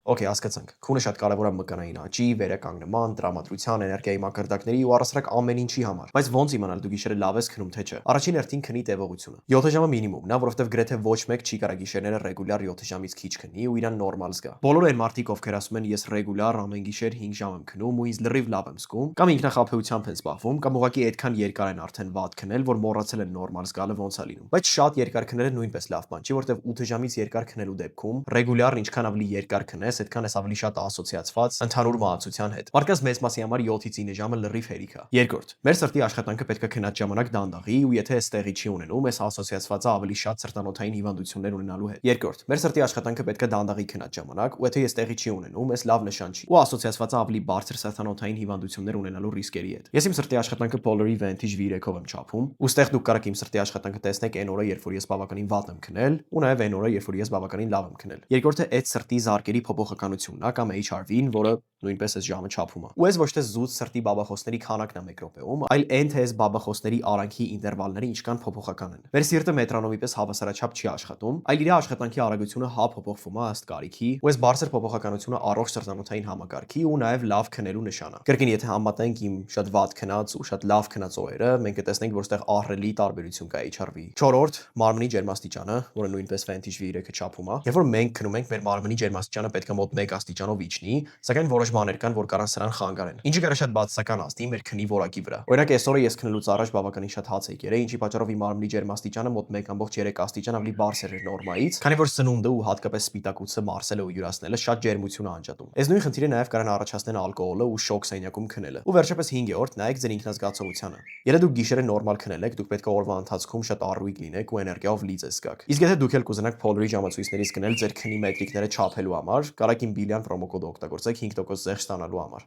Okay, հասկացանք։ Քունը շատ կարևոր է մկանային աճի, վերականգնման, տրամադրության, էներգիայի մակարդակների ու առասարակ ամեն ինչի համար։ Բայց ո՞նց իմանալ դու գիշերը լավ ես քնում թե չէ։ Առաջին հերթին քնի տևողությունը։ 7 ժամը մինիմումն է, որովհետև գրեթե ոչ մեկ չի կարող գիշերները ռեգուլյար 7 ժամից քիչ քնի ու իրան նորմալ զգա։ Բոլոր այն մարդիկ, ովքեր ասում են ես ռեգուլյար ամեն գիշեր 5 ժամ եմ քնում ու ինձ լրիվ լավ եմ զգում, կամ ինքնախաբեությամբ են զբաղվում, կամ ուղղակի այդքան երկար են արդեն վատ քնել, որ մոռացել են նորմալ զգալը ոնց է լինում։ Բայց շատ երկար քնելը նույնպես լավ բան չի, որովհետև 8 ժամից երկար քնելու դեպքում ռեգուլյար ինչքան ավելի երկար քնես, այդքան ես ավելի շատ ասոցիացված ընդհանուր մահացության հետ։ Մարդկանց մեծ մասի համար 7-ից 9 ժամը լրիվ հերիք է։ Երկրորդ, մեր սրտի աշխատանքը պետք է քնած ժամանակ դանդաղի ու եթե այս տեղի չի ունենում, այս ասոցիացվածը ավելի շատ սրտանոթային հիվանդություններ ունենալու հետ։ Երկրորդ, մեր սրտի աշխատանքը պետք է դանդաղի քնած ժամանակ ու եթե այս տեղի չի ունենում, այս լավ նշան չի։ Ու ասոցիացվածը ավելի բարձր սրտանոթային հիվանդություններ ունենալու ռիսկերի հետ։ Ես իմ սրտի աշխատանքը Polar Vantage V3-ով եմ չափում, ու ստեղ դուք կարող եք իմ սրտի աշխատանքը տեսնեք այն օրը, երբ որ ես բավականին վատ եմ քնել, ու նաև այն օրը, երբ որ ես բավականին լավ եմ քնել։ Երկրորդը այդ սրտի զարկերի փոփոխականությունն է կամ HRV-ն, որը նույնպես այս ժամը չափում է։ Ու այս ոչ թե զուտ սրտի բաբախոսների քանակն է 1 րոպեում, այլ այն թե այս բաբախոսների արանքի ինտերվալները ինչքան փոփոխական են։ Մեր սիրտը մետրոնոմի պես հավասարաչափ չի աշխատում, այլ իր աշխատանքի արագությունը հա փոփոխվում է ըստ կարիքի, ու այս բարձր փոփոխականությունը առողջ սրտանոթային համակարգի ու նաև լավ քնելու նշան է։ Կրկին եթե համատենք իմ շատ վատ քնած ու շատ լավ քնած օրերը, մենք կտեսնենք, որ ստեղ ահռելի տարբերություն կա HRV-ի։ Չորրորդ, մարմնի ջերմաստիճանը, որը նույնպես Vantage V3-ը չափում է։ Երբ որ մենք քնում ենք, մեր մարմնի ջերմաստիճանը պետք է մոտ 1 աստիճանով իջնի, սակայն որոշ բաներ կան, որ կարան սրան խանգարեն։ Ինչը կարող է շատ բացասական ազդի մեր քնի որակի վրա։ Օրինակ այսօրը ես քնելուց առաջ բավականին շատ հաց եի կերել, ինչի պատճառով իմ մարմնի ջերմաստիճանը մոտ 1.3 աստիճան ավելի բարձր էր նորմայից, քանի որ սնունդը ու հատկապես սպիտակուցը մարսելը ու յուրացնելը շատ ջերմություն է անջատում։ Այս նույն խնդիրը նաև կարող է առաջացնել ալկոհոլը ու շոկ սենյակում քնելը։ Ու վերջապես 5-րդ, նայեք ձեր ինքնազգացողությանը։ Եթե դուք գիշերը նորմալ քնել եք, դուք պետք է օրվա ընթացքում շատ առույգ լինեք ու էներգիայով լիցես զգաք։ Իսկ եթե դուք էլ կուզենաք Polar-ի ժամացույցներից գնել ձեր քնի մետրիկները չափելու համար, կարող եք իմ Billion պրոմո կոդ օգտագործեք 5% զեղչ ստանալու համար։